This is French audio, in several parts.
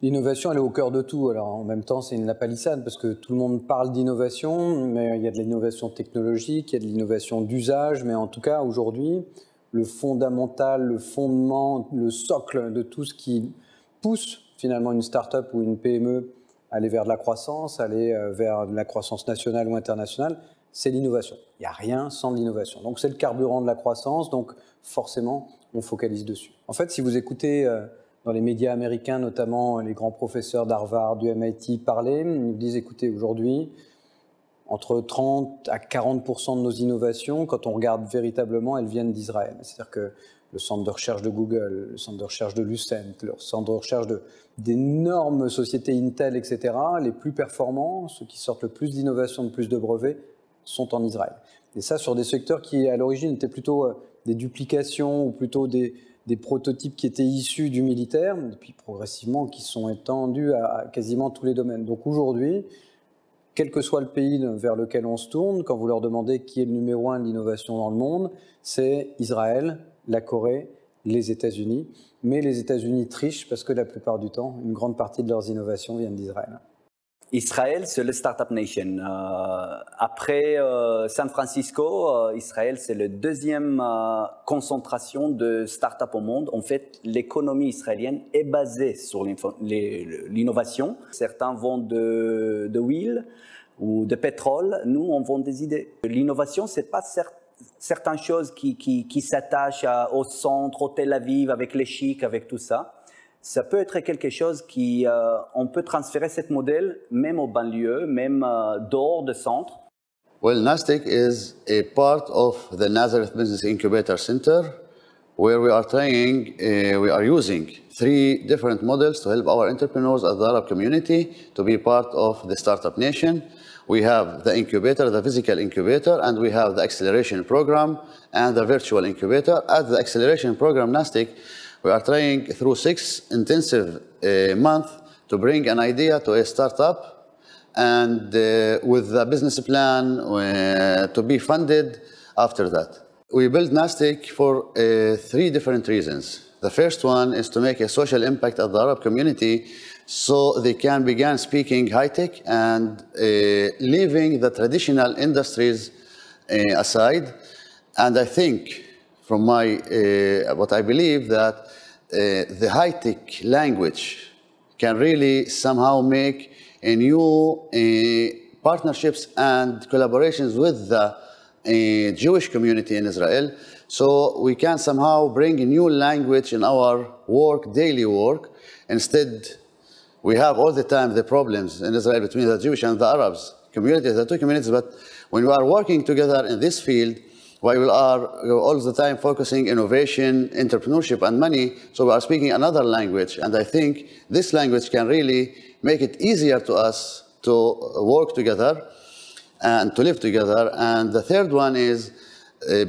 L'innovation, elle est au cœur de tout. Alors, en même temps, c'est la palissade parce que tout le monde parle d'innovation, mais il y a de l'innovation technologique, il y a de l'innovation d'usage, mais en tout cas, aujourd'hui, le fondamental, le fondement, le socle de tout ce qui pousse finalement une start-up ou une PME à aller vers de la croissance, aller vers de la croissance nationale ou internationale, c'est l'innovation. Il n'y a rien sans l'innovation. Donc, c'est le carburant de la croissance, donc forcément, on focalise dessus. En fait, si vous écoutez dans les médias américains, notamment les grands professeurs d'Harvard, du MIT parler, ils disent, écoutez, aujourd'hui, entre 30 à 40% de nos innovations, quand on regarde véritablement, elles viennent d'Israël. C'est-à-dire que le centre de recherche de Google, le centre de recherche de Lucent, le centre de recherche d'énormes sociétés Intel, etc., les plus performants, ceux qui sortent le plus d'innovations, le plus de brevets, sont en Israël. Et ça, sur des secteurs qui, à l'origine, étaient plutôt des duplications ou plutôt des prototypes qui étaient issus du militaire, et puis progressivement qui sont étendus à quasiment tous les domaines. Donc aujourd'hui, quel que soit le pays vers lequel on se tourne, quand vous leur demandez qui est le numéro 1 de l'innovation dans le monde, c'est Israël, la Corée, les États-Unis. Mais les États-Unis trichent parce que la plupart du temps, une grande partie de leurs innovations viennent d'Israël. Israël, c'est le Startup Nation. Après San Francisco, Israël, c'est la deuxième concentration de startups au monde. En fait, l'économie israélienne est basée sur l'innovation. Certains vendent de l'huile ou de pétrole. Nous, on vend des idées. L'innovation, c'est pas certaines choses qui s'attachent au centre, au Tel Aviv, avec les chics, avec tout ça. Ça peut être quelque chose on peut transférer ce modèle même aux banlieues, même dehors de centre. Well, Nasdaq is a part of the Nazareth Business Incubator Center, where we are using 3 different models to help our entrepreneurs at the Arab community to be part of the Startup Nation. We have the incubator, the physical incubator, and we have the acceleration program and the virtual incubator. At the acceleration program, Nasdaq, we are trying through 6 intensive months to bring an idea to a startup and with a business plan to be funded after that. We built Nasdaq for 3 different reasons. The first one is to make a social impact at the Arab community so they can begin speaking high-tech and leaving the traditional industries aside. And I think, from what I believe, that the high-tech language can really somehow make a new partnerships and collaborations with the Jewish community in Israel. So we can somehow bring a new language in our work, daily work. Instead, we have all the time the problems in Israel between the Jewish and the Arabs communities, the 2 communities. But when we are working together in this field, while we are all the time focusing innovation, entrepreneurship, and money, so we are speaking another language. And I think this language can really make it easier to us to work together and to live together. And the third one is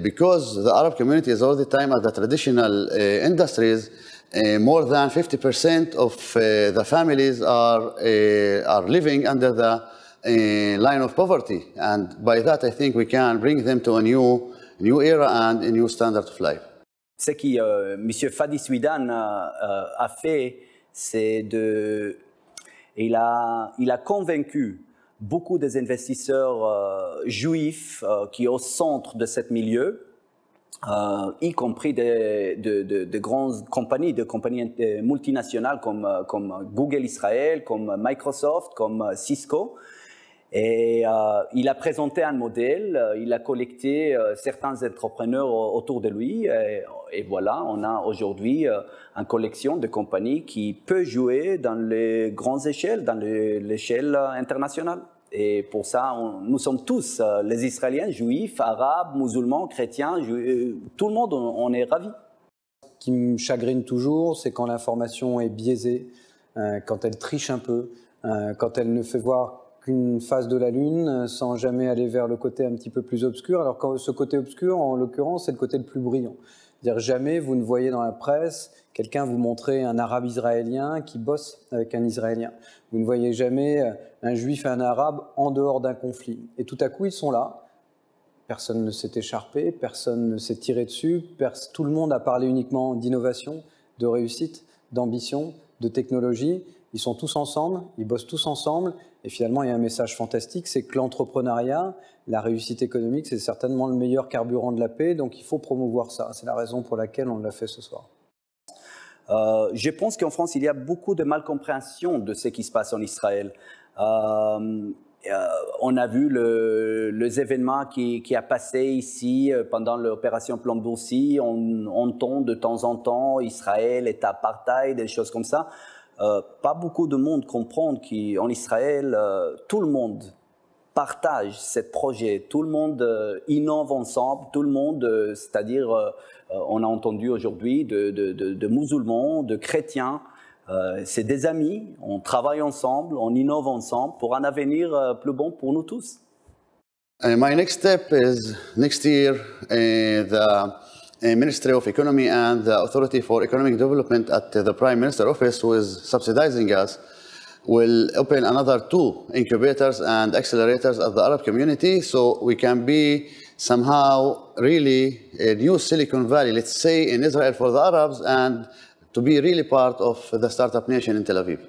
because the Arab community is all the time at the traditional industries, more than 50% of the families are living under the line of poverty. And by that, I think we can bring them to a new era and a new standard of life. Ce que M. Fadi Swidan a fait, c'est il a convaincu beaucoup des investisseurs juifs qui sont au centre de ce milieu, y compris de grandes compagnies, multinationales comme Google Israël, comme Microsoft, comme Cisco. Et il a présenté un modèle, il a collecté certains entrepreneurs autour de lui. Et voilà, on a aujourd'hui une collection de compagnies qui peut jouer dans les grandes échelles, dans l'échelle internationale. Et pour ça, nous sommes tous, les Israéliens, juifs, arabes, musulmans, chrétiens, tout le monde, on est ravis. Ce qui me chagrine toujours, c'est quand l'information est biaisée, quand elle triche un peu, quand elle ne fait voir qu'une face de la Lune sans jamais aller vers le côté un petit peu plus obscur. Alors que ce côté obscur, en l'occurrence, c'est le côté le plus brillant. C'est-à-dire jamais vous ne voyez dans la presse quelqu'un vous montrer un arabe israélien qui bosse avec un israélien. Vous ne voyez jamais un juif et un arabe en dehors d'un conflit. Et tout à coup, ils sont là. Personne ne s'est écharpé, personne ne s'est tiré dessus, tout le monde a parlé uniquement d'innovation, de réussite, d'ambition, de technologie. ils sont tous ensemble, ils bossent tous ensemble, et finalement il y a un message fantastique, c'est que l'entrepreneuriat, la réussite économique, c'est certainement le meilleur carburant de la paix, donc il faut promouvoir ça. C'est la raison pour laquelle on l'a fait ce soir. Je pense qu'en France, il y a beaucoup de malcompréhension de ce qui se passe en Israël. On a vu les événements qui a passé ici pendant l'opération Plomb-Bourcy. On entend de temps en temps Israël est apartheid, des choses comme ça. Pas beaucoup de monde comprend qu'en Israël, tout le monde partage ce projet, tout le monde innove ensemble, tout le monde, c'est-à-dire, on a entendu aujourd'hui de musulmans, de chrétiens, c'est des amis, on travaille ensemble, on innove ensemble pour un avenir plus bon pour nous tous. My next step is next year, the Ministry of Economy and the Authority for Economic Development at the Prime Minister's office, who is subsidizing us, will open another 2 incubators and accelerators at the Arab community, so we can be somehow really a new Silicon Valley, let's say, in Israel for the Arabs, and to be really part of the startup nation in Tel Aviv.